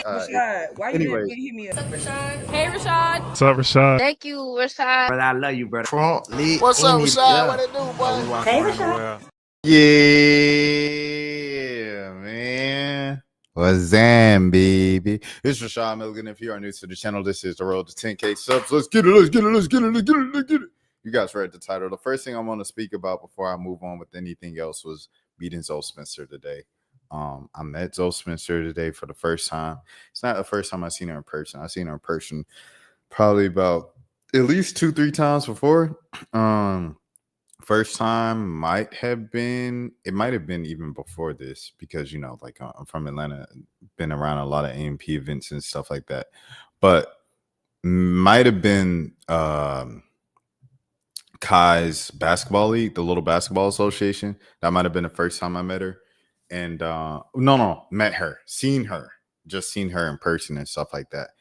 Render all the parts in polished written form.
Rashad, why you Anyways, didn't hit me up? Rashad. Hey, Rashad. What's up, Rashad? Thank you, Rashad. brother, I love you, brother. Trump lit. What's up, Rashad? Yeah. What it do, boy? Hey, Rashad. Yeah, man. What's that, baby? It's Rashad Milligan. If you are new to the channel, this is the road to 10K subs. Let's get it. Let's get it. Let's get it. Let's get it. Let's get it. You guys read the title. The first thing I want to speak about before I move on with anything else was meeting Zoe Spencer today. I met Zoe Spencer today for the first time. It's not the first time I've seen her in person. I've seen her in person probably about at least 2-3 times before. First time might have been even before this, because you know, like, I'm from Atlanta, been around a lot of AMP events and stuff like that, but might have been Kai's basketball league, the little basketball association. That might have been the first time I met her. And met her, seen her in person and stuff like that.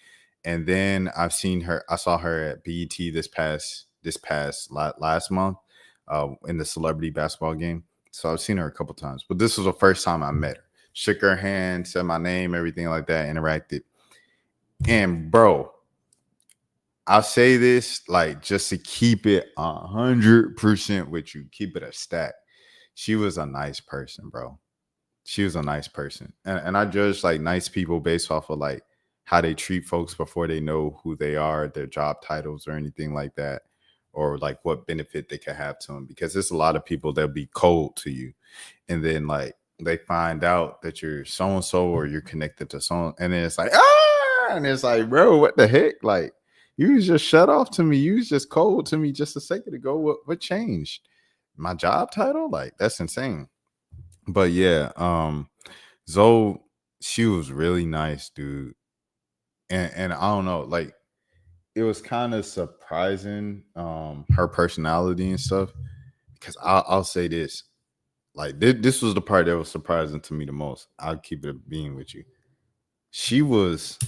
And then I saw her at BET this past last month in the celebrity basketball game. So I've seen her a couple times, but this was the first time I met her. Shook her hand, said my name, everything like that, interacted. And bro, I'll say this, like, just to keep it 100% with you, keep it a stat. She was a nice person, bro. She was a nice person. And I judge, like, nice people based off of, like, how they treat folks before they know who they are, their job titles or anything like that, or like what benefit they could have to them. Because there's a lot of people that'll be cold to you, and then like they find out that you're so-and-so or you're connected to someone, and then it's like, and it's like, bro, what the heck? Like, you was just shut off to me. You was just cold to me just a second ago. What changed? My job title? Like, that's insane. But yeah, Zoe, she was really nice, dude. And I don't know, like, it was kind of surprising, her personality and stuff. Because I'll say this, like, this was the part that was surprising to me the most. I'll keep it being with you. She was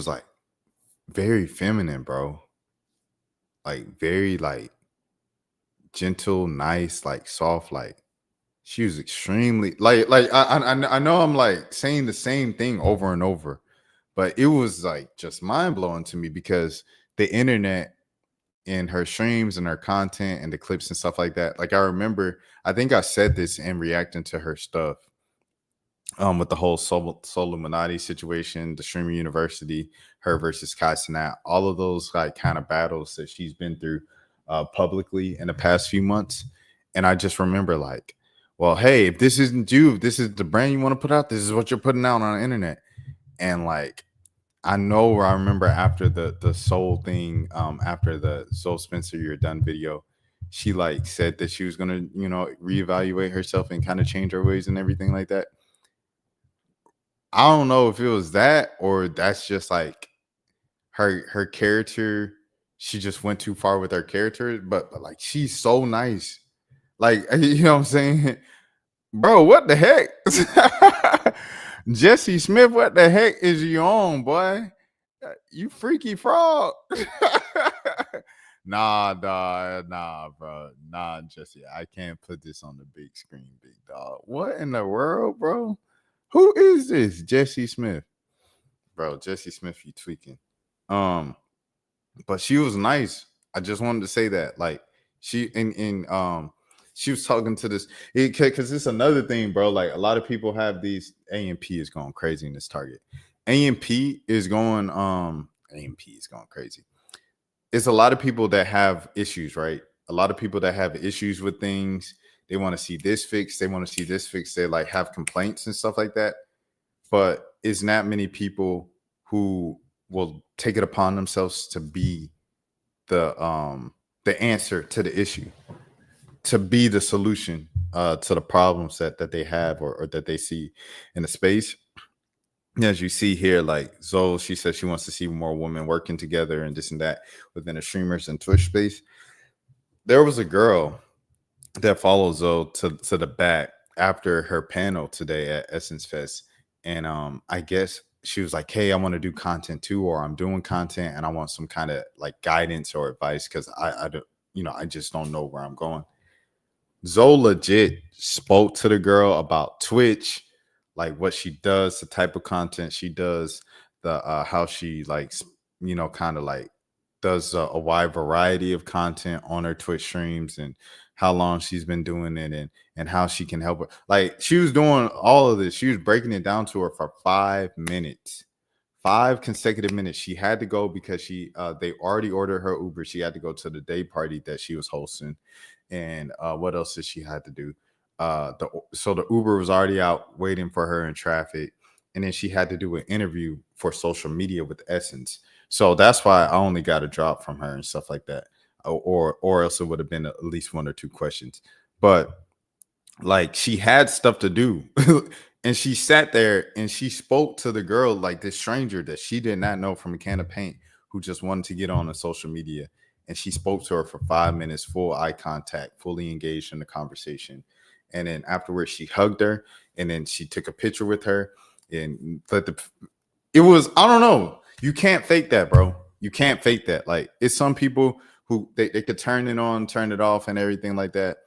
like very feminine, bro. Like, very like gentle, nice, like soft, like. She was extremely like I know I'm like saying the same thing over and over, but it was like just mind blowing to me, because the internet and her streams and her content and the clips and stuff like that. Like, I remember, I think I said this in reacting to her stuff, with the whole Soluminati situation, the streamer university, her versus Kai Cenat, all of those like kind of battles that she's been through publicly in the past few months. And I just remember, like, well, hey, if this isn't you, if this is the brand you want to put out, this is what you're putting out on the internet. And like, I know where I remember after the soul thing, after the Zoe Spencer You're Done video, she like said that she was gonna, you know, reevaluate herself and kind of change her ways and everything like that. I don't know if it was that, or that's just like her character. She just went too far with her character, but like, she's so nice. Like, you know what I'm saying? Bro, what the heck? Jesse Smith, what the heck is you on, boy? You freaky frog. Nah, dog. Nah, bro. Nah, Jesse. I can't put this on the big screen, big dog. What in the world, bro? Who is this? Jesse Smith. Bro, Jesse Smith, you tweaking. But she was nice. I just wanted to say that. Like, she she was talking to this, because it's another thing, bro. Like, a lot of people have these. AMP is going crazy in this target. AMP is going crazy. It's a lot of people that have issues, right? A lot of people that have issues with things. They want to see this fixed. They want to see this fixed. They like have complaints and stuff like that. But it's not many people who will take it upon themselves to be the answer to the issue, to be the solution to the problem set that they have or that they see in the space. As you see here, like Zoe, she said she wants to see more women working together and this and that within the streamers and Twitch space. There was a girl that follows Zoe to the back after her panel today at Essence Fest. And I guess she was like, hey, I want to do content too, or I'm doing content and I want some kind of like guidance or advice, because I don't, I just don't know where I'm going. Zoe legit spoke to the girl about Twitch, like what she does, the type of content she does, the how she like kind of like does a wide variety of content on her Twitch streams, and how long she's been doing it, and how she can help her. Like she was doing all of this. She was breaking it down to her for 5 minutes. 5 consecutive minutes. She had to go because they already ordered her Uber. She had to go to the day party that she was hosting. And what else did she had to do? So the Uber was already out waiting for her in traffic, and then she had to do an interview for social media with Essence. So that's why I only got a drop from her and stuff like that, or else it would have been at least 1 or 2 questions. But like she had stuff to do. And she sat there and she spoke to the girl, like this stranger that she did not know from a can of paint, who just wanted to get on the social media. And she spoke to her for 5 minutes, full eye contact, fully engaged in the conversation. And then afterwards, she hugged her, and then she took a picture with her. And it was, I don't know. You can't fake that, bro. You can't fake that. Like, it's some people who they could turn it on, turn it off, and everything like that.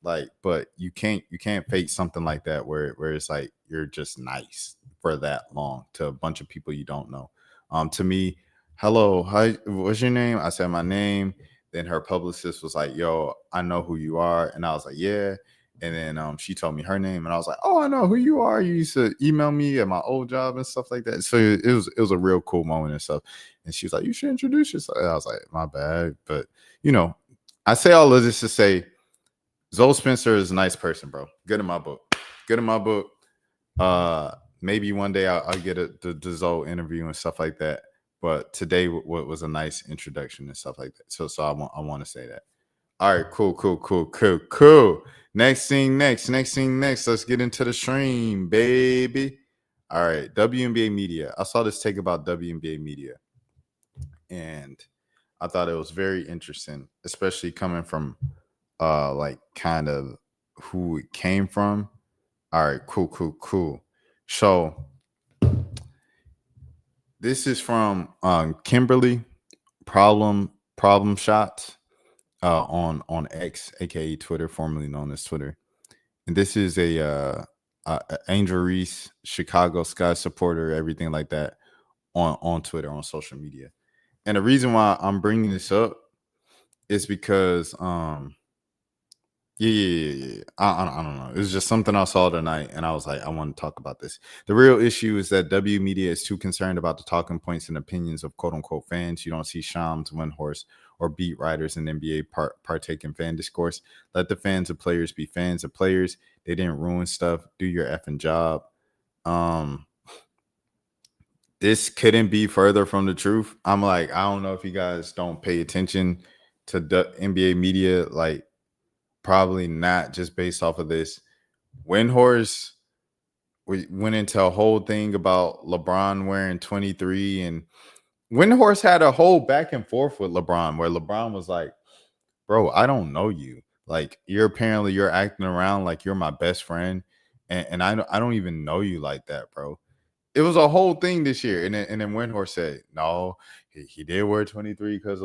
Like, but you can't fake something like that where it's like you're just nice for that long to a bunch of people you don't know. To me, hello, hi, what's your name? I said my name. Then her publicist was like, yo, I know who you are. And I was like, yeah. And then she told me her name, and I was like, oh, I know who you are. You used to email me at my old job and stuff like that. So it was a real cool moment and stuff. And she was like, you should introduce yourself. And I was like, my bad. But I say all of this to say, Zoe Spencer is a nice person, bro. Good in my book. Good in my book. Maybe one day I'll get the Zoe interview and stuff like that. But today was a nice introduction and stuff like that. So I want to say that. All right, cool. Next thing next. Let's get into the stream, baby. All right, WNBA media. I saw this take about WNBA media, and I thought it was very interesting, especially coming from like kind of who it came from. All right, cool. So this is from Kimberly Problem Shots on X, aka Twitter, formerly known as Twitter. And this is a Angel Reese, Chicago Sky supporter, everything like that on Twitter, on social media. And the reason why I'm bringing this up is because Yeah. I don't know. It was just something I saw tonight, and I was like, I want to talk about this. The real issue is that W media is too concerned about the talking points and opinions of quote unquote fans. You don't see Shams, Windhorst, or beat writers in NBA partake in fan discourse. Let the fans of players be fans of players. They didn't ruin stuff. Do your effing job. This couldn't be further from the truth. I'm like, I don't know if you guys don't pay attention to the NBA media, like. Probably not, just based off of this. Windhorst, we went into a whole thing about LeBron wearing 23, and Windhorst had a whole back and forth with LeBron where LeBron was like, bro, I don't know you. Like, you're acting around like you're my best friend, and I don't even know you like that, bro. It was a whole thing this year, and then Windhorst said, no, he did wear 23 because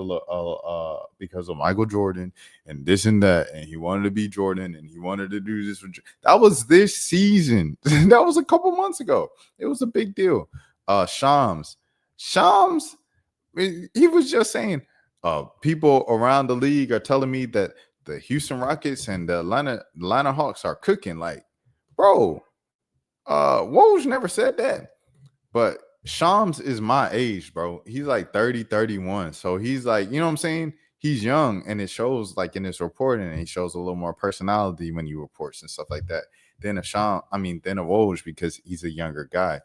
of Michael Jordan and this and that, and he wanted to be Jordan, and he wanted to do this. That was this season. That was a couple months ago. It was a big deal. Shams, he was just saying, people around the league are telling me that the Houston Rockets and the Atlanta Hawks are cooking. Like, bro, Woj never said that. But Shams is my age, bro. He's like 30, 31. So he's like, you know what I'm saying? He's young, and it shows like in his reporting, and he shows a little more personality when he reports and stuff like that than a Woj, because he's a younger guy.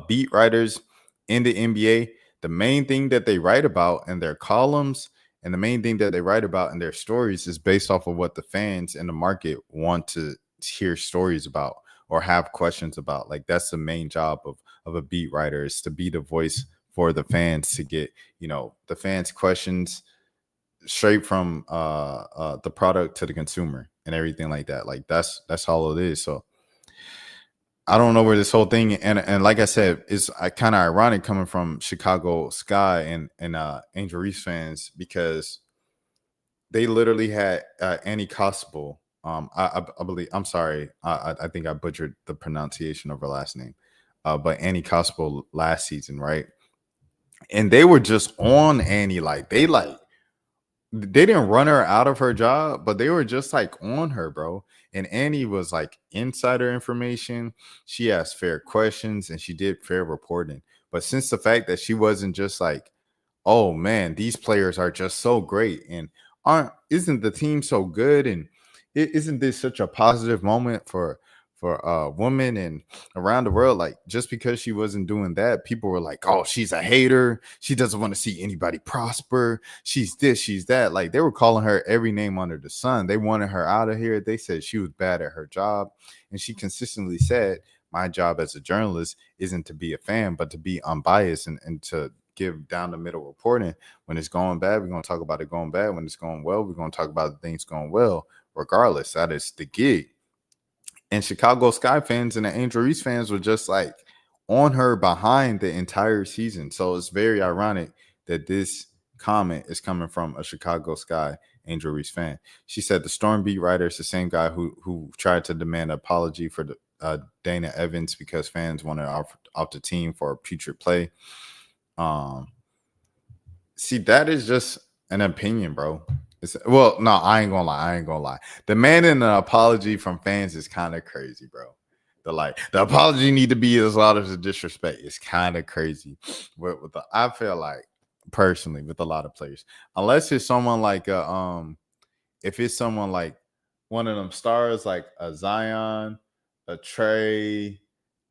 Beat writers in the NBA, the main thing that they write about in their columns and the main thing that they write about in their stories is based off of what the fans in the market want to hear stories about or have questions about. Like, that's the main job of a beat writer, is to be the voice for the fans, to get, the fans' questions straight from the product to the consumer and everything like that. Like, that's all it is. So I don't know where this whole thing, and like I said, it's kind of ironic coming from Chicago Sky and Angel Reese fans, because they literally had Annie Kossable I believe. I'm sorry. I think I butchered the pronunciation of her last name. But Annie Kospel last season, right? And they were just on Annie, like they didn't run her out of her job, but they were just like on her, bro. And Annie was like insider information. She asked fair questions and she did fair reporting. But since the fact that she wasn't just like, oh man, these players are just so great and aren't isn't the team so good and isn't this such a positive moment for women and around the world? Like just because she wasn't doing that, people were like, oh, she's a hater, she doesn't want to see anybody prosper, she's this, she's that. Like they were calling her every name under the sun. They wanted her out of here. They said she was bad at her job, and she consistently said, my job as a journalist isn't to be a fan but to be unbiased and to give down the middle reporting. When it's going bad, we're going to talk about it going bad. When it's going well, we're going to talk about the things going well. Regardless, that is the gig. And Chicago Sky fans and the Angel Reese fans were just like on her behind the entire season. So it's very ironic that this comment is coming from a Chicago Sky Angel Reese fan. She said the Storm beat writer is the same guy who tried to demand an apology for the Dana Evans because fans wanted off the team for a putrid play. See, that is just an opinion, bro. Well, no, I ain't gonna lie. Demanding an apology from fans is kind of crazy, bro. The apology need to be as loud as the disrespect. It's kind of crazy. I feel like personally with a lot of players, unless it's someone like if it's someone like one of them stars like a Zion, a Trey,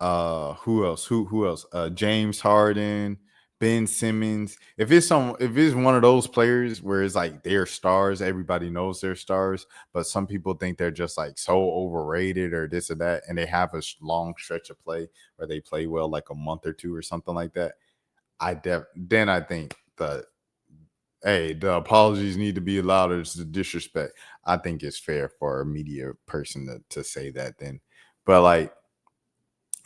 who else? Who else? James Harden, Ben Simmons. If it's one of those players where it's like they're stars, everybody knows they're stars, but some people think they're just like so overrated or this or that, and they have a long stretch of play where they play well like a month or two or something like that. Then I think the apologies need to be allowed as the disrespect. I think it's fair for a media person to say that then. But like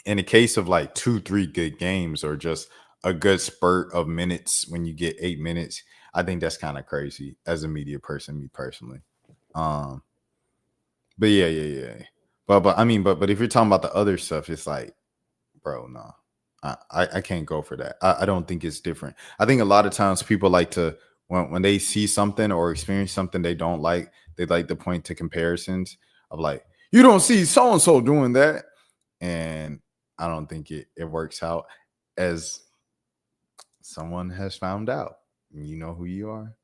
in the case of like 2-3 good games or just a good spurt of minutes when you get 8 minutes, I think that's kind of crazy as a media person, me personally. But yeah. But I mean, but if you're talking about the other stuff, it's like, bro, no. I can't go for that. I don't think it's different. I think a lot of times people like to when they see something or experience something they don't like, they like to point to comparisons of like, you don't see so and so doing that, and I don't think it works out as someone has found out. You know who you are.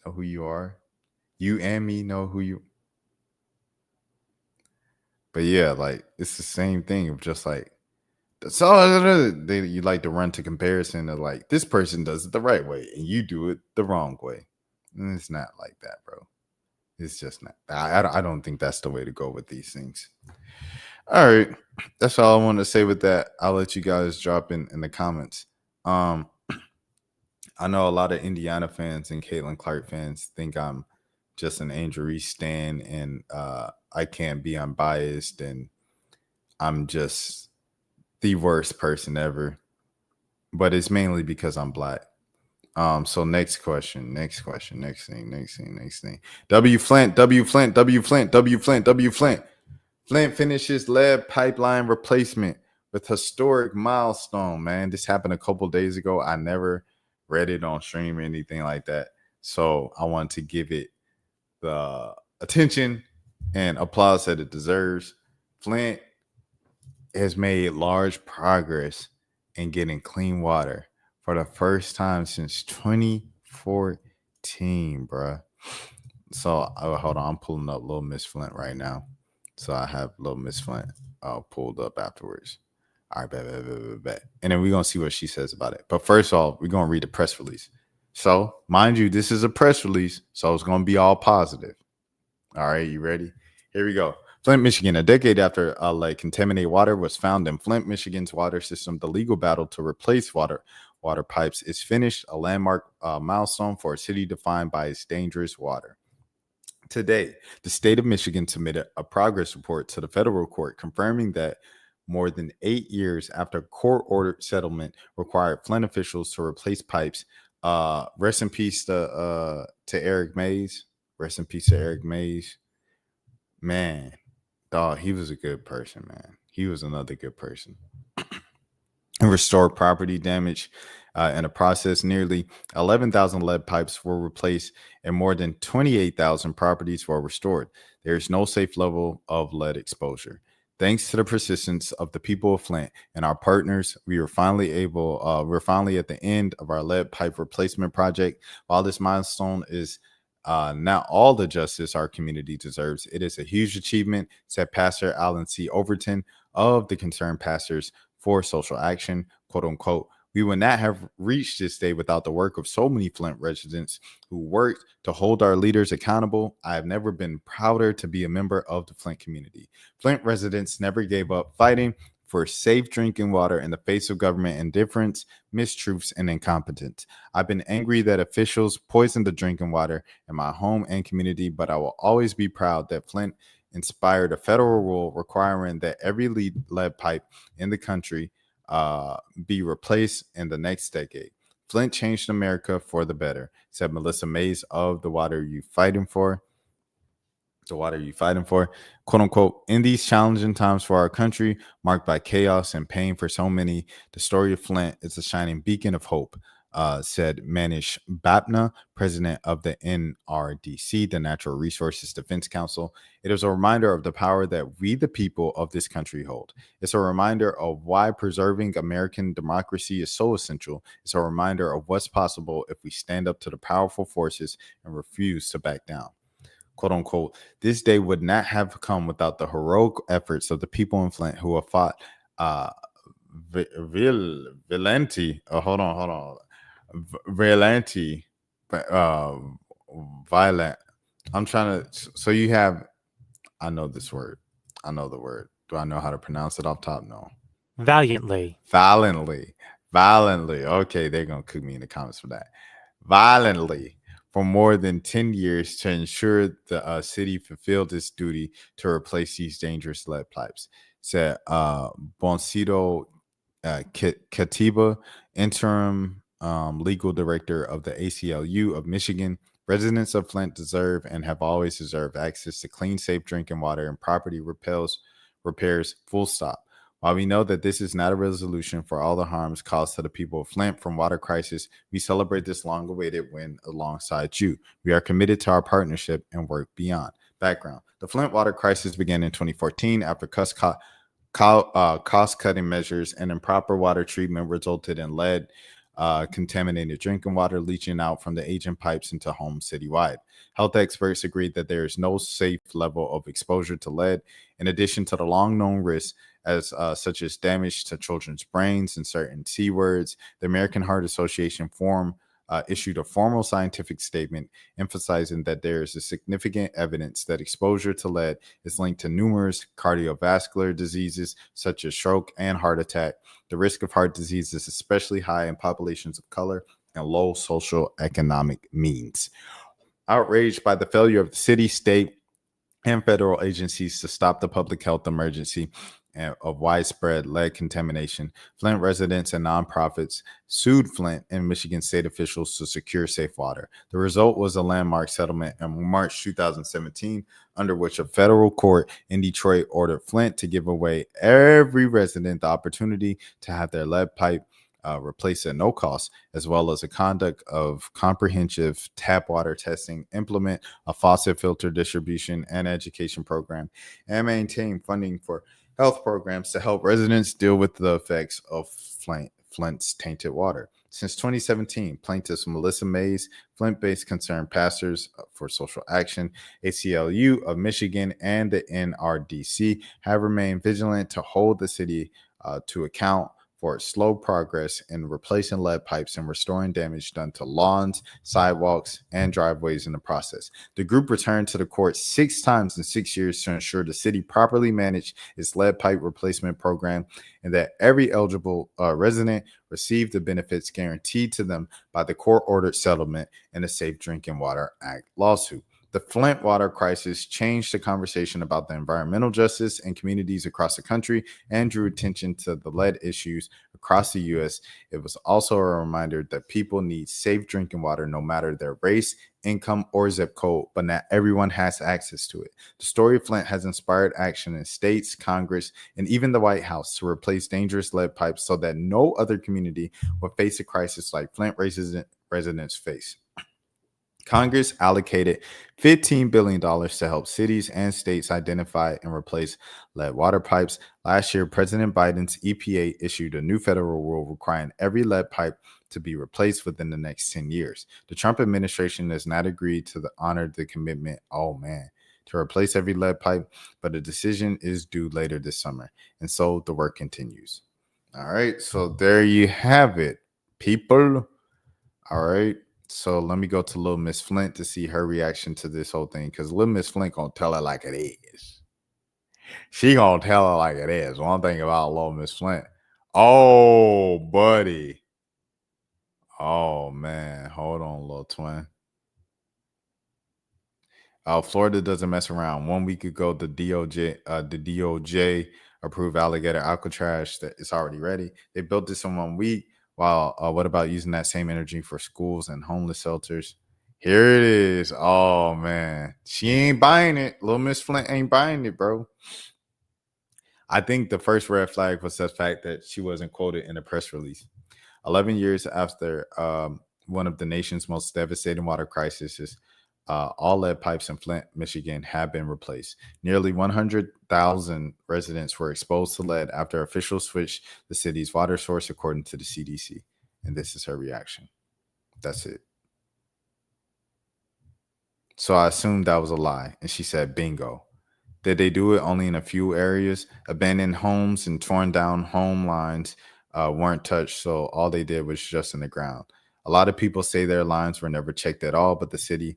Know who you are. You and me know who you. But yeah, like it's the same thing of just like. So you like to run to comparison of like this person does it the right way and you do it the wrong way. And it's not like that, bro. It's just not. I don't think that's the way to go with these things. All right, that's all I want to say with that. I'll let you guys drop in the comments. I know a lot of Indiana fans and Caitlin Clark fans think I'm just an Angel Reese stan and I can't be unbiased and I'm just the worst person ever, but it's mainly because I'm black. So next thing. W Flint. Flint finishes lead pipeline replacement with historic milestone, man. This happened a couple days ago. I never read it on stream or anything like that. So I want to give it the attention and applause that it deserves. Flint has made large progress in getting clean water for the first time since 2014, bruh. So hold on, I'm pulling up Little Miss Flint right now. So I have Little Miss Flint pulled up afterwards. All right, bet. And then we're going to see what she says about it. But first of all, we're going to read the press release. So, mind you, this is a press release, so it's going to be all positive. All right, you ready? Here we go. Flint, Michigan. A decade after contaminated water was found in Flint, Michigan's water system, the legal battle to replace water pipes is finished, a landmark milestone for a city defined by its dangerous water. Today, the state of Michigan submitted a progress report to the federal court confirming that more than 8 years after court-ordered settlement required Flint officials to replace pipes. Rest in peace to Eric Mays. Rest in peace to Eric Mays. Man, dog, he was a good person, man. He was another good person. And restored property damage. In the process, nearly 11,000 lead pipes were replaced and more than 28,000 properties were restored. There is no safe level of lead exposure. Thanks to the persistence of the people of Flint and our partners, we're finally at the end of our lead pipe replacement project. While this milestone is not all the justice our community deserves, it is a huge achievement, said Pastor Alan C. Overton of the Concerned Pastors for Social Action, quote unquote. We would not have reached this day without the work of so many Flint residents who worked to hold our leaders accountable. I have never been prouder to be a member of the Flint community. Flint residents never gave up fighting for safe drinking water in the face of government indifference, mistruths, and incompetence. I've been angry that officials poisoned the drinking water in my home and community, but I will always be proud that Flint inspired a federal rule requiring that every lead pipe in the country be replaced in the next decade. Flint changed America for the better, said Melissa Mays of The Water You Fighting For. The water you fighting for, quote unquote. In these challenging times for our country, marked by chaos and pain for so many, the story of Flint is a shining beacon of hope, said Manish Bapna, president of the NRDC, the Natural Resources Defense Council. It is a reminder of the power that we, the people of this country, hold. It's a reminder of why preserving American democracy is so essential. It's a reminder of what's possible if we stand up to the powerful forces and refuse to back down. Quote unquote, this day would not have come without the heroic efforts of the people in Flint who have fought violenti. Violenti, violent. I'm trying to. So you have. I know this word. I know the word. Do I know how to pronounce it off top? No. Valiantly. Okay, they're gonna cook me in the comments for that. Violently. For more than 10 years to ensure the city fulfilled its duty to replace these dangerous lead pipes, said Boncito Katiba, interim legal director of the ACLU of Michigan. Residents of Flint deserve and have always deserved access to clean, safe drinking water and property repairs, full stop. While we know that this is not a resolution for all the harms caused to the people of Flint from water crisis, we celebrate this long-awaited win alongside you. We are committed to our partnership and work beyond. Background. The Flint water crisis began in 2014 after cost-cutting measures and improper water treatment resulted in lead contaminated drinking water leaching out from the aging pipes into homes citywide. Health experts agreed that there is no safe level of exposure to lead, in addition to the long-known risks such as damage to children's brains and certain C words. The American Heart Association issued a formal scientific statement emphasizing that there is a significant evidence that exposure to lead is linked to numerous cardiovascular diseases such as stroke and heart attack. The risk of heart disease is especially high in populations of color and low social economic means. Outraged by the failure of the city, state, and federal agencies to stop the public health emergency of widespread lead contamination, Flint residents and nonprofits sued Flint and Michigan state officials to secure safe water. The result was a landmark settlement in March 2017, under which a federal court in Detroit ordered Flint to give away every resident the opportunity to have their lead pipe replace at no cost, as well as a conduct of comprehensive tap water testing, implement a faucet filter distribution and education program, and maintain funding for health programs to help residents deal with the effects of Flint's tainted water. Since 2017, plaintiffs Melissa Mays, Flint-based Concerned Pastors for Social Action, ACLU of Michigan, and the NRDC have remained vigilant to hold the city to account for its slow progress in replacing lead pipes and restoring damage done to lawns, sidewalks, and driveways in the process. The group returned to the court 6 times in 6 years to ensure the city properly managed its lead pipe replacement program and that every eligible resident received the benefits guaranteed to them by the court-ordered settlement in the Safe Drinking Water Act lawsuit. The Flint water crisis changed the conversation about the environmental justice in communities across the country and drew attention to the lead issues across the U.S. It was also a reminder that people need safe drinking water no matter their race, income, or zip code, but not everyone has access to it. The story of Flint has inspired action in states, Congress, and even the White House to replace dangerous lead pipes so that no other community will face a crisis like Flint residents face. Congress allocated $15 billion to help cities and states identify and replace lead water pipes. Last year, President Biden's EPA issued a new federal rule requiring every lead pipe to be replaced within the next 10 years. The Trump administration has not agreed to honor the commitment, to replace every lead pipe, but a decision is due later this summer. And so the work continues. All right, so there you have it, people. All right. So let me go to Little Miss Flint to see her reaction to this whole thing, because Little Miss Flint gonna tell it like it is. She gonna tell it like it is. One thing about Little Miss Flint. Oh, buddy. Oh man, hold on, little twin. Florida doesn't mess around. 1 week ago, the DOJ approved alligator Alcatraz that it's already ready. They built this in 1 week. Wow. What about using that same energy for schools and homeless shelters? Here it is. Oh, man. She ain't buying it. Little Miss Flint ain't buying it, bro. I think the first red flag was the fact that she wasn't quoted in a press release. 11 years after one of the nation's most devastating water crises, all lead pipes in Flint, Michigan have been replaced. Nearly 100,000 residents were exposed to lead after officials switched the city's water source, according to the CDC. And this is her reaction. That's it. So I assumed that was a lie. And she said, bingo. Did they do it only in a few areas? Abandoned homes and torn down home lines weren't touched. So all they did was just in the ground. A lot of people say their lines were never checked at all, but the city...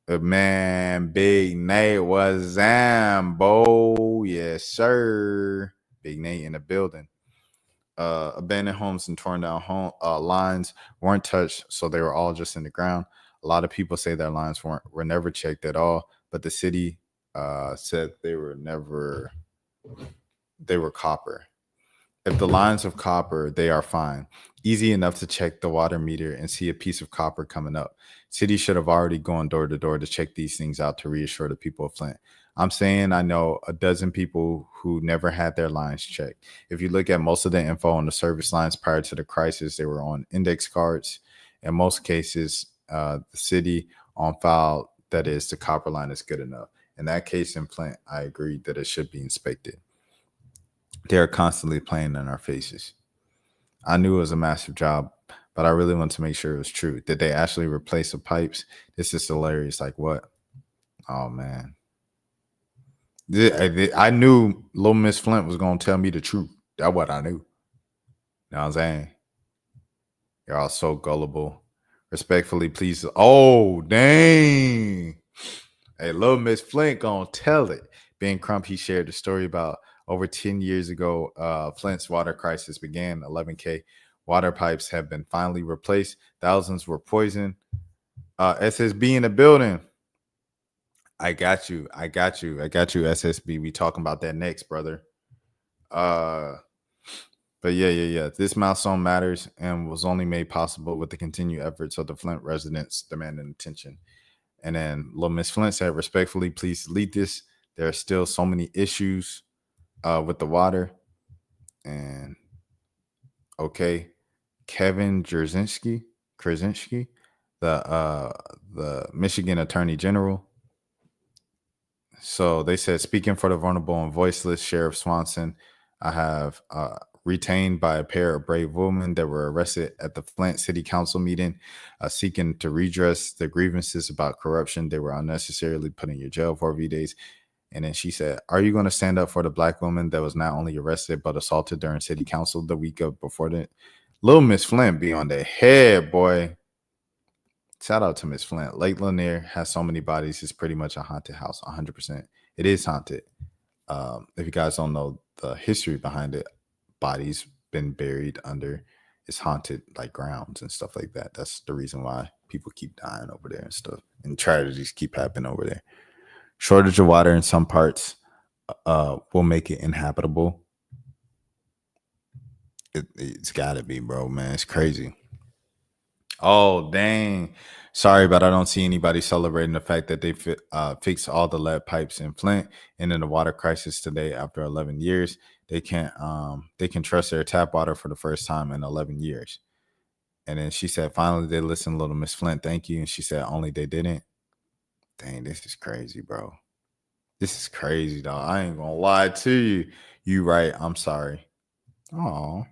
Man, Big Nate was Zambo. Yes, sir. Big Nate in the building. Abandoned homes and torn down home lines weren't touched, so they were all just in the ground. A lot of people say their lines were never checked at all, but the city said they were copper. If the lines of copper, they are fine. Easy enough to check the water meter and see a piece of copper coming up. City should have already gone door to door to check these things out to reassure the people of Flint. I'm saying I know a dozen people who never had their lines checked. If you look at most of the info on the service lines prior to the crisis, they were on index cards. In most cases, the city on file, that is, the copper line is good enough. In that case in Flint, I agree that it should be inspected. They're constantly playing in our faces. I knew it was a massive job, but I really wanted to make sure it was true. Did they actually replace the pipes? This is hilarious. Like what? Oh, man. I knew Little Miss Flint was going to tell me the truth. That's what I knew. You know what I'm saying? You're all so gullible. Respectfully, please. Oh, dang. Hey, Little Miss Flint going to tell it. Ben Crump, he shared the story about over 10 years ago, Flint's water crisis began. 11K water pipes have been finally replaced. Thousands were poisoned. SSB in the building. I got you, SSB. We talking about that next, brother. But yeah. This milestone matters and was only made possible with the continued efforts of the Flint residents demanding attention. And then Little Miss Flint said, respectfully, please delete this. There are still so many issues with the water. And okay, Kevin Krasinski, the Michigan Attorney General. So they said, speaking for the vulnerable and voiceless, Sheriff Swanson, I have retained by a pair of brave women that were arrested at the Flint City Council meeting, seeking to redress the grievances about corruption. They were unnecessarily put in your jail for a few days. And then she said, are you going to stand up for the black woman that was not only arrested, but assaulted during city council the week before that? Little Miss Flint be on the head, boy. Shout out to Miss Flint. Lake Lanier has so many bodies. It's pretty much a haunted house, 100%. It is haunted. If you guys don't know the history behind it, bodies been buried under it's haunted like grounds and stuff like that. That's the reason why people keep dying over there and stuff. And tragedies keep happening over there. Shortage of water in some parts will make it inhabitable. It's gotta be, bro, man. It's crazy. Oh, dang. Sorry, but I don't see anybody celebrating the fact that they fixed all the lead pipes in Flint and in the water crisis today after 11 years. They can trust their tap water for the first time in 11 years. And then she said, finally, they listened, little Miss Flint. Thank you. And she said, only they didn't. Dang, this is crazy, bro. This is crazy, dog. I ain't gonna lie to you. You right. I'm sorry. Oh,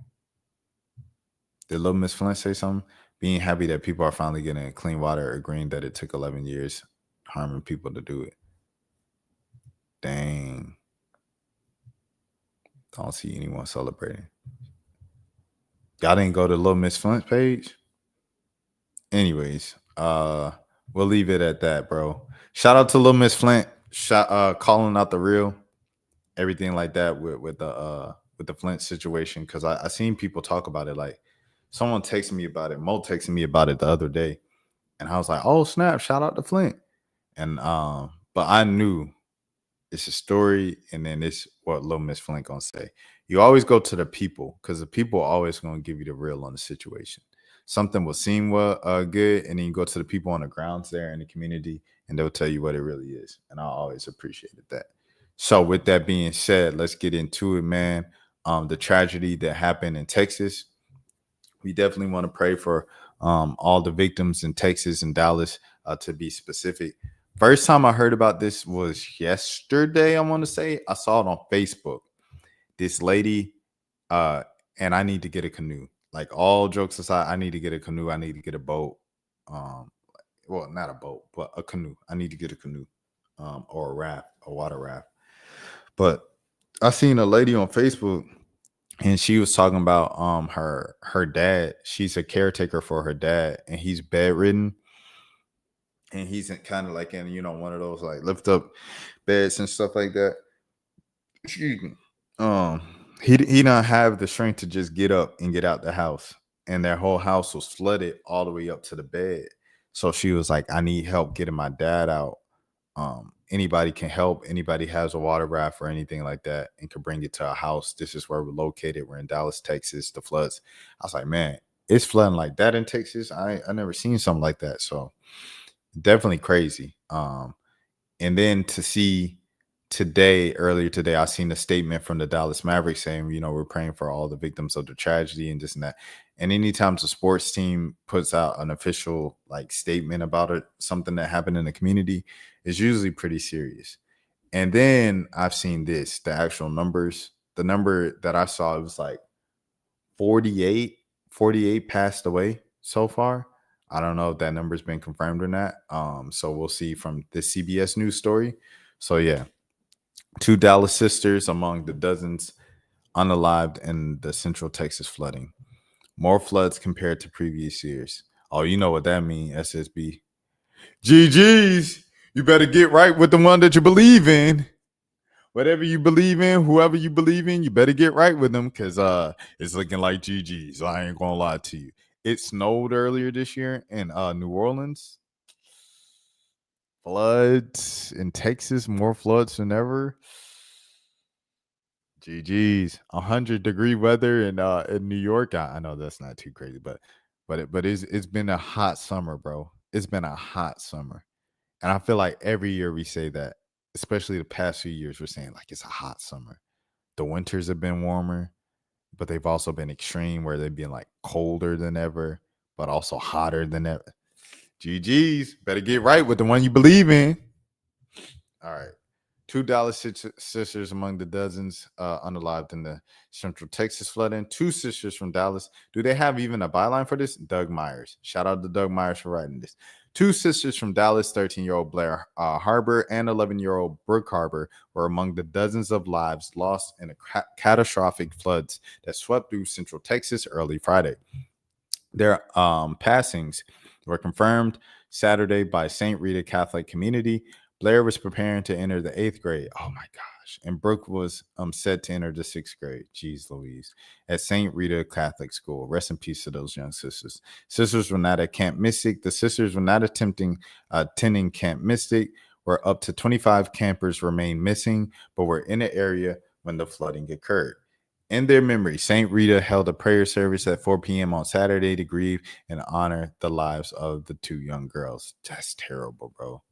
did little Miss Flint say something? Being happy that people are finally getting clean water, agreeing that it took 11 years harming people to do it. Dang. Don't see anyone celebrating. Y'all didn't go to little Miss Flint's page? Anyways, we'll leave it at that, bro. Shout out to little Miss Flint. Calling out the real, everything like that with the Flint situation. Cause I seen people talk about it. Like someone texted me about it. Mo texted me about it the other day. And I was like, oh snap, shout out to Flint. And but I knew it's a story, and then it's what little Miss Flint gonna say. You always go to the people because the people are always gonna give you the real on the situation. Something will seem good, and then you go to the people on the grounds there in the community, and they'll tell you what it really is. And I always appreciated that. So with that being said, let's get into it, man. The tragedy that happened in Texas. We definitely want to pray for all the victims in Texas and Dallas, to be specific. First time I heard about this was yesterday, I want to say. I saw it on Facebook. This lady, and I need to get a canoe. Like all jokes aside, I need to get a canoe. I need to get a boat. Well, not a boat, but a canoe. I need to get a canoe, or a raft, a water raft. But I seen a lady on Facebook, and she was talking about her dad. She's a caretaker for her dad, and he's bedridden. And he's kind of like in, one of those like lift up beds and stuff like that. Excuse me. He don't have the strength to just get up and get out the house. And their whole house was flooded all the way up to the bed. So she was like, I need help getting my dad out. Anybody can help. Anybody has a water raft or anything like that and can bring it to a house. This is where we're located. We're in Dallas, Texas. The floods. I was like, man, it's flooding like that in Texas. I never seen something like that. So definitely crazy. And then to see earlier today, I seen a statement from the Dallas Mavericks saying, we're praying for all the victims of the tragedy and this and that. And anytime the sports team puts out an official like statement about it, something that happened in the community, is usually pretty serious. And then I've seen the actual numbers. The number that I saw, it was like 48 passed away so far. I don't know if that number's been confirmed or not. So we'll see from the CBS News story. So yeah, 2 Dallas sisters among the dozens unalived in the Central Texas flooding. More floods compared to previous years. Oh, you know what that means, SSB. GG's, you better get right with the one that you believe in. Whatever you believe in, whoever you believe in, you better get right with them because it's looking like GG's. I ain't gonna lie to you. It snowed earlier this year in New Orleans. Floods in Texas, more floods than ever. GG's. 100-degree weather in New York. I know that's not too crazy, but it's been a hot summer, bro. It's been a hot summer. And I feel like every year we say that, especially the past few years, we're saying like it's a hot summer. The winters have been warmer, but they've also been extreme where they've been like colder than ever, but also hotter than ever. GG's, better get right with the one you believe in. All right. 2 Dallas sisters among the dozens unalived in the Central Texas flooding. 2 sisters from Dallas. Do they have even a byline for this? Doug Myers. Shout out to Doug Myers for writing this. 2 sisters from Dallas, 13-year-old Blair Harbor and 11-year-old Brooke Harbor, were among the dozens of lives lost in a catastrophic floods that swept through Central Texas early Friday. Their passings were confirmed Saturday by St. Rita Catholic Community. Blair was preparing to enter the 8th grade. Oh my gosh. And Brooke was set to enter the 6th grade. Jeez Louise. At St. Rita Catholic School. Rest in peace to those young sisters. Sisters were not at Camp Mystic. The sisters were not attending Camp Mystic, where up to 25 campers remained missing, but were in the area when the flooding occurred. In their memory, St. Rita held a prayer service at 4 p.m. on Saturday to grieve and honor the lives of the 2 young girls. That's terrible, bro.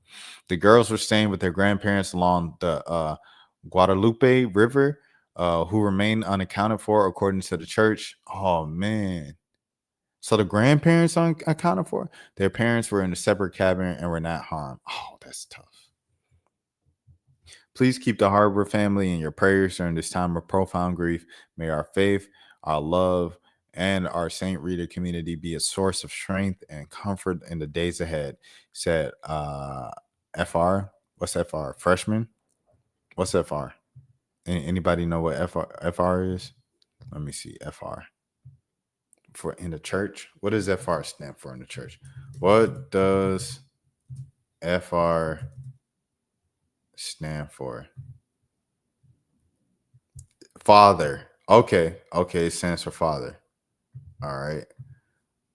The girls were staying with their grandparents along the Guadalupe River, who remain unaccounted for, according to the church. Oh, man. So the grandparents unaccounted for? Their parents were in a separate cabin and were not harmed. Oh, that's tough. Please keep the Harbor family in your prayers during this time of profound grief. May our faith, our love, and our St. Rita community be a source of strength and comfort in the days ahead, said FR. What's FR? Freshman? What's FR? Anybody know what FR is? Let me see. FR. For in the church? What does FR stand for in the church? What does FR stand for? Father. Okay. It stands for father. All right.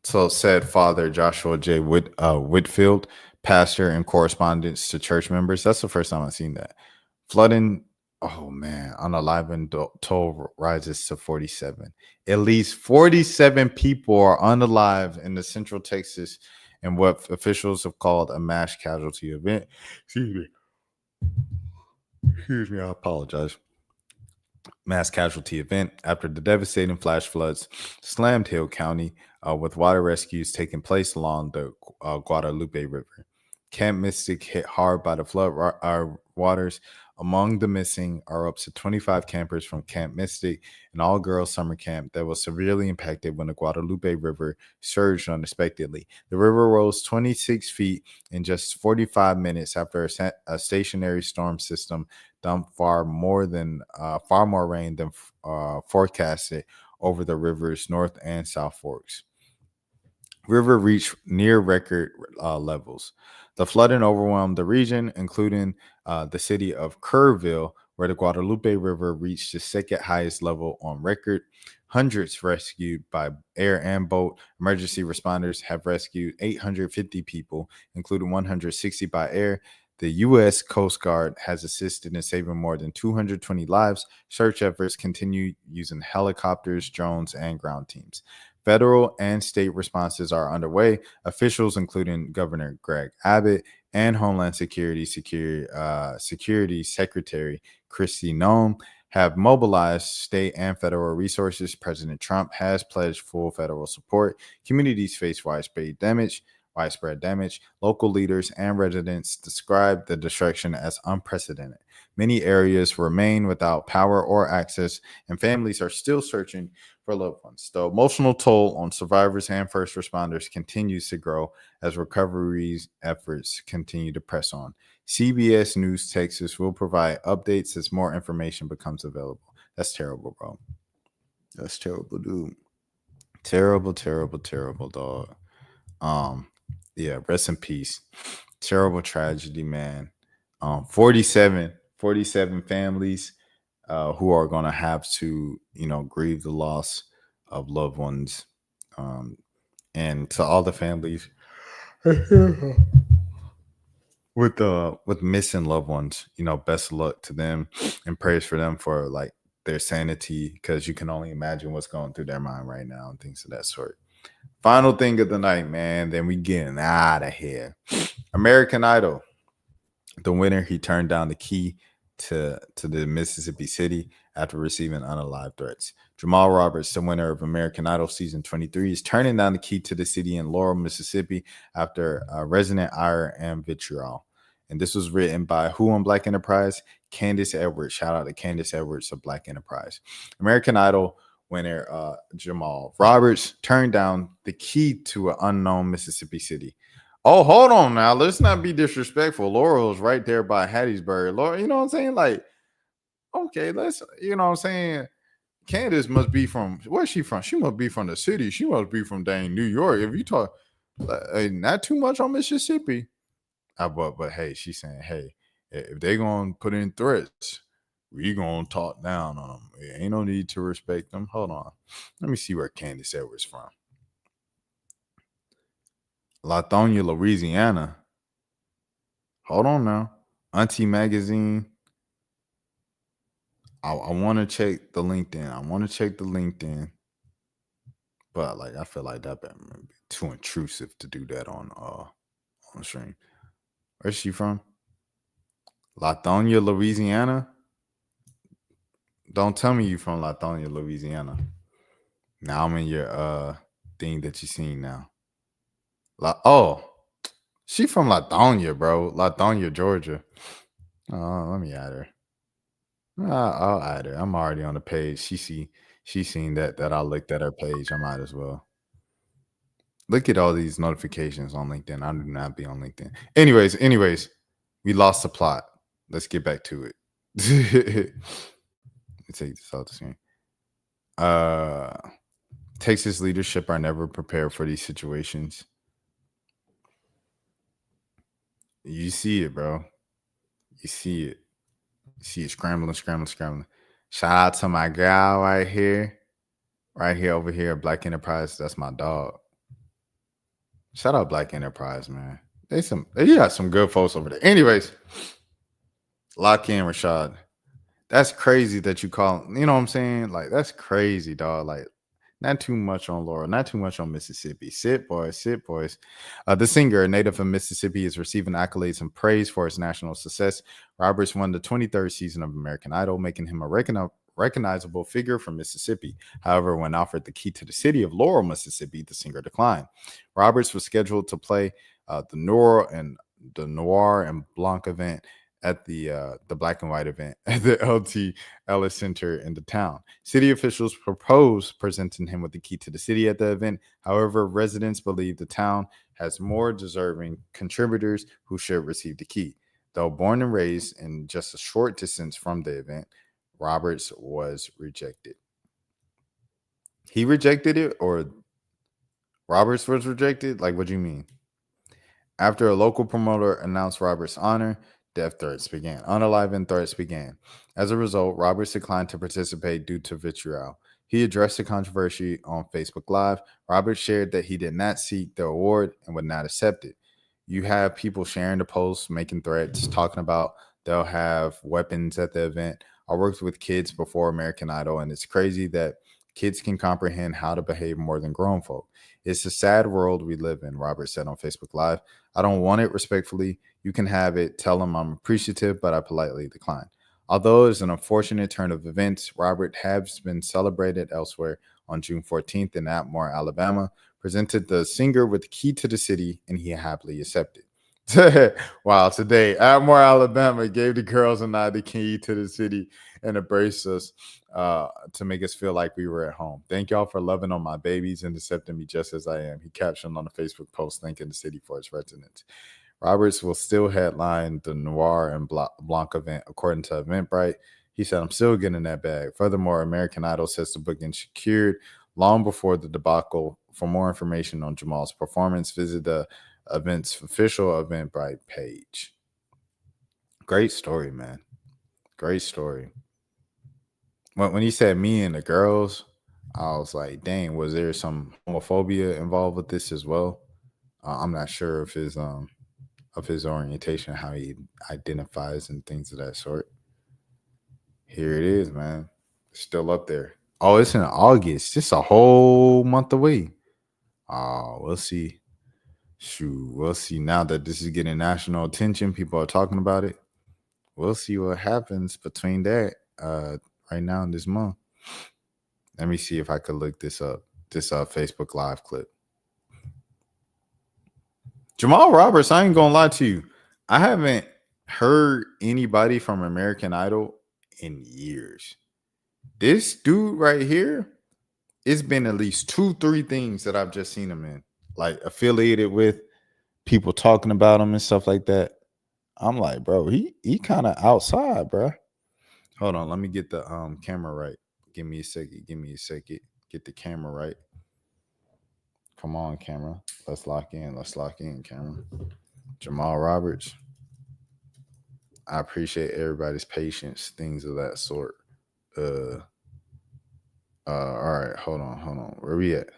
So said Father Joshua J. Whitfield, pastor and correspondence to church members. That's the first time I've seen that. Flooding. Oh man, unalivened toll rises to 47. At least 47 people are unalive in the Central Texas in what officials have called a mass casualty event. Excuse me, I apologize. Mass casualty event after the devastating flash floods slammed Hill County, with water rescues taking place along the Guadalupe River. Camp Mystic hit hard by the flood waters. Among the missing are up to 25 campers from Camp Mystic, an all-girls summer camp that was severely impacted when the Guadalupe River surged unexpectedly. The river rose 26 feet in just 45 minutes after a stationary storm system dumped far more rain than forecasted over the river's north and south forks. River reached near record levels. The flooding overwhelmed the region, including the city of Kerrville, where the Guadalupe River reached the second highest level on record. Hundreds rescued by air and boat. Emergency responders have rescued 850 people, including 160 by air. The U.S. Coast Guard has assisted in saving more than 220 lives. Search efforts continue using helicopters, drones, and ground teams. Federal and state responses are underway. Officials, including Governor Greg Abbott and Homeland Security Secretary Kristi Noem, have mobilized state and federal resources. President Trump has pledged full federal support. Communities face widespread damage. Local leaders and residents describe the destruction as unprecedented. Many areas remain without power or access, and families are still searching for loved ones. The emotional toll on survivors and first responders continues to grow as recovery efforts continue to press on. CBS News Texas will provide updates as more information becomes available. That's terrible, bro. That's terrible, dude. Terrible, dog. Yeah, rest in peace. Terrible tragedy, man. 47 families who are going to have to, grieve the loss of loved ones. And to all the families with missing loved ones, best of luck to them and prayers for them for like their sanity, because you can only imagine what's going through their mind right now and things of that sort. Final thing of the night, man. Then we getting out of here. American Idol. The winner, he turned down the key to the Mississippi City after receiving unalive threats. Jamal Roberts, the winner of American Idol season 23, is turning down the key to the city in Laurel, Mississippi after resident ire and vitriol. And this was written by who on Black Enterprise? Candace Edwards. Shout out to Candace Edwards of Black Enterprise. American Idol winner Jamal Roberts turned down the key to an unknown Mississippi city. Oh, hold on now. Let's not be disrespectful. Laurel's right there by Hattiesburg. Laurel, you know what I'm saying? Like, okay, let's, you know what I'm saying? Candace must be from, where's she from? She must be from the city. She must be from dang New York. If you talk, not too much on Mississippi. But hey, she's saying, hey, if they going to put in threats, we going to talk down on them. Ain't no need to respect them. Hold on. Let me see where Candace Edwards from. Latonia, Louisiana. Hold on now. Auntie Magazine. I want to check the LinkedIn. But like I feel like that be too intrusive to do that on stream. Where's she from? Latonia, Louisiana? Don't tell me you from Latonia, Louisiana. Now I'm in your thing that you seen now. She from Latonia, bro. Latonia, Georgia. Oh, let me add her. I'll add her. I'm already on the page. She seen that I looked at her page. I might as well. Look at all these notifications on LinkedIn. I do not be on LinkedIn. Anyways, we lost the plot. Let's get back to it. Let me take this out the screen. Texas leadership are never prepared for these situations. You see it, bro. You see it scrambling. Shout out to my gal right here over here, Black Enterprise. That's my dog. Shout out Black Enterprise, man. They got some good folks over there. Anyways, lock in, Rashad. That's crazy that you call. You know what I'm saying? Like that's crazy, dog. Like not too much on Laurel, not too much on Mississippi. Sit, boys. The singer, a native of Mississippi, is receiving accolades and praise for his national success. Roberts won the 23rd season of American Idol, making him a recognizable figure from Mississippi. However, when offered the key to the city of Laurel, Mississippi, the singer declined. Roberts was scheduled to play the Noir and Blanc event at the black and white event at the LT Ellis Center in the town. City officials proposed presenting him with the key to the city at the event. However, residents believe the town has more deserving contributors who should receive the key. Though born and raised in just a short distance from the event, Roberts was rejected. He rejected it, or Roberts was rejected? Like, what do you mean? After a local promoter announced Roberts' honor, unaliving threats began. As a result, Roberts declined to participate due to vitriol. He addressed the controversy on Facebook Live. Roberts shared that he did not seek the award and would not accept it. You have people sharing the posts, making threats, talking about they'll have weapons at the event. I worked with kids before American Idol, and it's crazy that kids can comprehend how to behave more than grown folk. It's a sad world we live in, Roberts said on Facebook Live. I don't want it, respectfully. You can have it. Tell them I'm appreciative, but I politely decline. Although it's an unfortunate turn of events, Robert has been celebrated elsewhere. On June 14th in Atmore, Alabama, presented the singer with the key to the city, and he happily accepted. Wow, today, Atmore, Alabama gave the girls and I the key to the city and embraced us to make us feel like we were at home. Thank y'all for loving on my babies and accepting me just as I am. He captioned on a Facebook post thanking the city for its residents. Roberts will still headline the Noir and Blanc event, according to Eventbrite. He said, I'm still getting that bag. Furthermore, American Idol says the booking secured long before the debacle. For more information on Jamal's performance, visit the event's official Eventbrite page. Great story, man. Great story. When he said me and the girls, I was like, dang, was there some homophobia involved with this as well? I'm not sure of his orientation, how he identifies and things of that sort. Here it is, man. It's still up there. Oh, it's in August. Just a whole month away. Oh, we'll see. Shoot, we'll see now that this is getting national attention. People are talking about it. We'll see what happens between that right now in this month. Let me see if I could look this up. This Facebook Live clip. Jamal Roberts, I ain't gonna lie to you. I haven't heard anybody from American Idol in years. This dude right here, it's been at least 2-3 things that I've just seen him in, like affiliated with, people talking about him and stuff like that. I'm like, bro, he kind of outside, bro. Hold on, let me get the camera right. Give me a second. Get the camera right. Come on, camera. Let's lock in, camera. Jamal Roberts. I appreciate everybody's patience, things of that sort. All right, hold on. Where we at?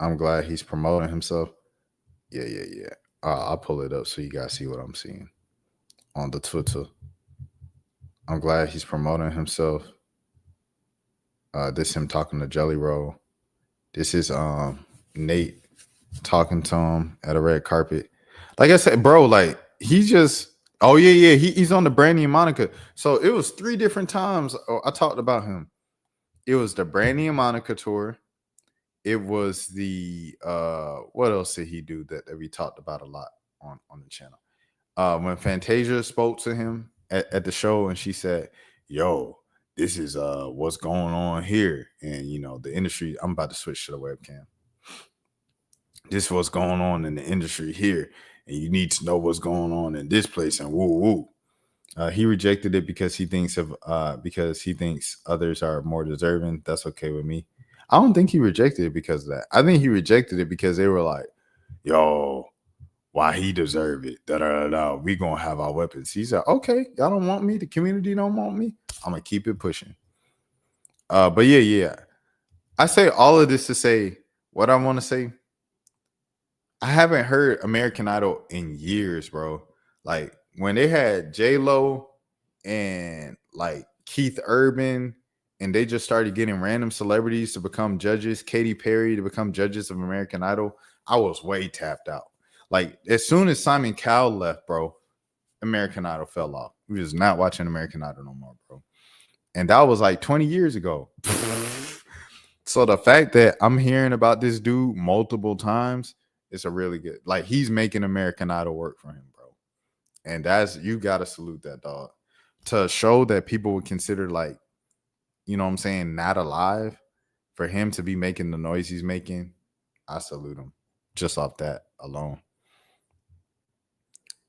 I'm glad he's promoting himself. Yeah. I'll pull it up so you guys see what I'm seeing on the Twitter. I'm glad he's promoting himself. This him talking to Jelly Roll. This is Nate talking to him at a red carpet. Like I said, bro, like he just he's on the Brandy and Monica. So it was 3 different times I talked about him. It was the Brandy and Monica tour. It was the what else did he do that we talked about a lot on the channel? When Fantasia spoke to him at the show and she said, yo, this is what's going on here. And you know, the industry, I'm about to switch to the webcam. This is what's going on in the industry here. And you need to know what's going on in this place and woo. He rejected it because he thinks others are more deserving. That's okay with me. I don't think he rejected it because of that. I think he rejected it because they were like, yo, why he deserve it? We gonna have our weapons. He said, okay, y'all don't want me. The community don't want me. I'm gonna keep it pushing. But yeah. I say all of this to say what I want to say. I haven't heard American Idol in years, bro. Like when they had J-Lo and like Keith Urban, and they just started getting random celebrities to become judges, Katy Perry to become judges of American Idol, I was way tapped out. Like as soon as Simon Cowell left, bro, American Idol fell off. We was not watching American Idol no more, bro. And that was like 20 years ago. So the fact that I'm hearing about this dude multiple times, it's a really good, like he's making American Idol work for him, bro. And you gotta salute that dog. To show that people would consider like, you know what I'm saying, not alive, for him to be making the noise he's making, I salute him just off that alone.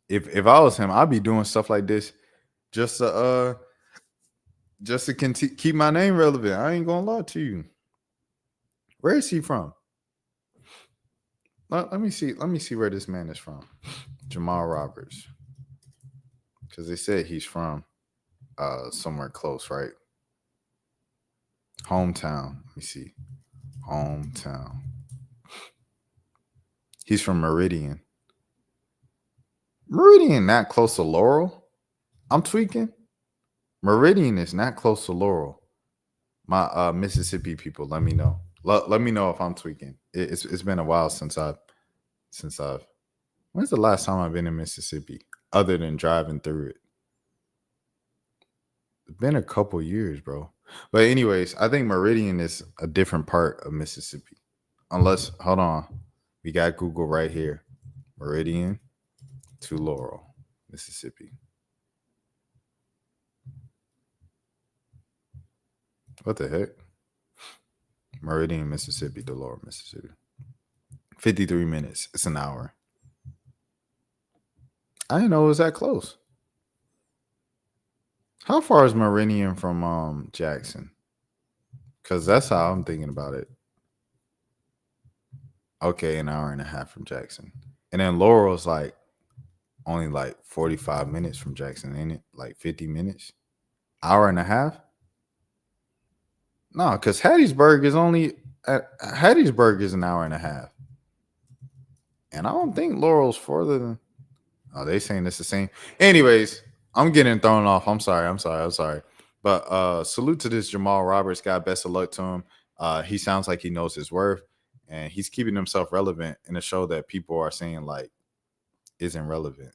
If I was him, I'd be doing stuff like this just to keep my name relevant. I ain't gonna lie to you. Where is he from? Let me see where this man is from. Jamal Roberts. Because they said he's from somewhere close, right? Hometown. Let me see. Hometown. He's from Meridian. Meridian not close to Laurel. I'm tweaking. Meridian is not close to Laurel. My Mississippi people, let me know. Let me know if I'm tweaking. It's been a while since I've. When's the last time I've been in Mississippi other than driving through it? It's been a couple years, bro. But anyways, I think Meridian is a different part of Mississippi. Unless, hold on, we got Google right here. Meridian to Laurel, Mississippi. What the heck? Meridian, Mississippi to Laurel, Mississippi. 53 minutes. It's an hour. I didn't know it was that close. How far is Meridian from Jackson? Because that's how I'm thinking about it. Okay, an hour and a half from Jackson. And then Laurel's like only like 45 minutes from Jackson, ain't it? Like 50 minutes? Hour and a half? No, because Hattiesburg is an hour and a half. And I don't think Laurel's further than. Oh, they saying it's the same. Anyways, I'm getting thrown off. I'm sorry. But salute to this Jamal Roberts guy. Best of luck to him. He sounds like he knows his worth, and he's keeping himself relevant in a show that people are saying like isn't relevant.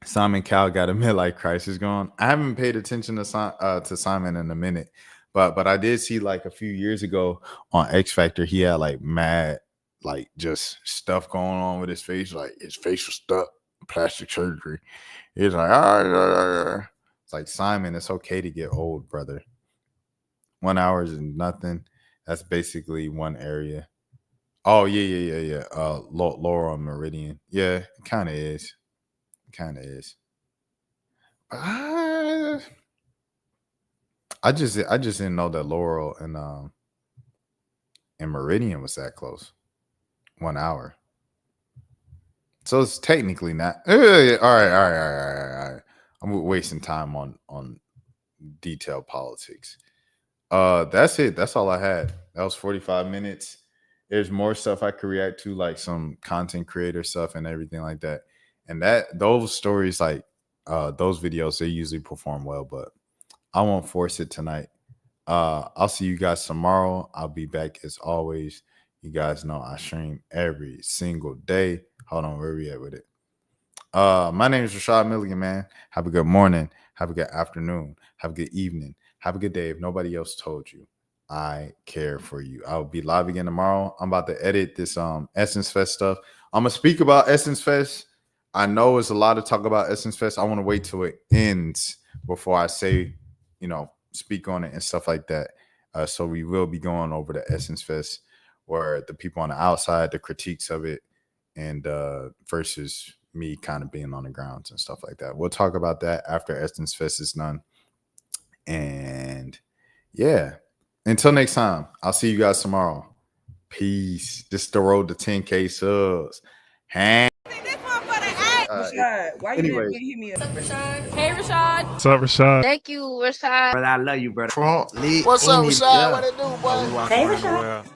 Simon Cowell got a midlife crisis going. I haven't paid attention to Simon in a minute, but I did see like a few years ago on X Factor, he had like mad, like just stuff going on with his face, like his face was stuck, plastic surgery. He's like, it's like, Simon, it's okay to get old, brother. 1 hour is nothing. That's basically one area. Oh yeah. Laurel and Meridian. Yeah, it kind of is. I just didn't know that Laurel and Meridian was that close. 1 hour. So it's technically not. All right. I'm wasting time on detailed politics. That's it. That's all I had. That was 45 minutes. There's more stuff I could react to, like some content creator stuff and everything like that. And those stories, like those videos, they usually perform well, but I won't force it tonight. I'll see you guys tomorrow. I'll be back as always. You guys know I stream every single day. Hold on, where we at with it? My name is Rashad Milligan, man. Have a good morning. Have a good afternoon. Have a good evening. Have a good day. If nobody else told you, I care for you. I'll be live again tomorrow. I'm about to edit this Essence Fest stuff. I'm gonna speak about Essence Fest. I know it's a lot to talk about Essence Fest. I want to wait till it ends before I say, speak on it and stuff like that. So we will be going over the Essence Fest, where the people on the outside, the critiques of it, and versus me kind of being on the grounds and stuff like that. We'll talk about that after Essence Fest is done. And yeah, until next time, I'll see you guys tomorrow. Peace. This is the road to 10K subs. Hang. Rashad, why you Anyway. didn't hit me up? Hey, Rashad. What's up, Rashad? Thank you, Rashad. Brother, I love you, brother. What's up, Rashad? What it do, boy? Hey, Rashad.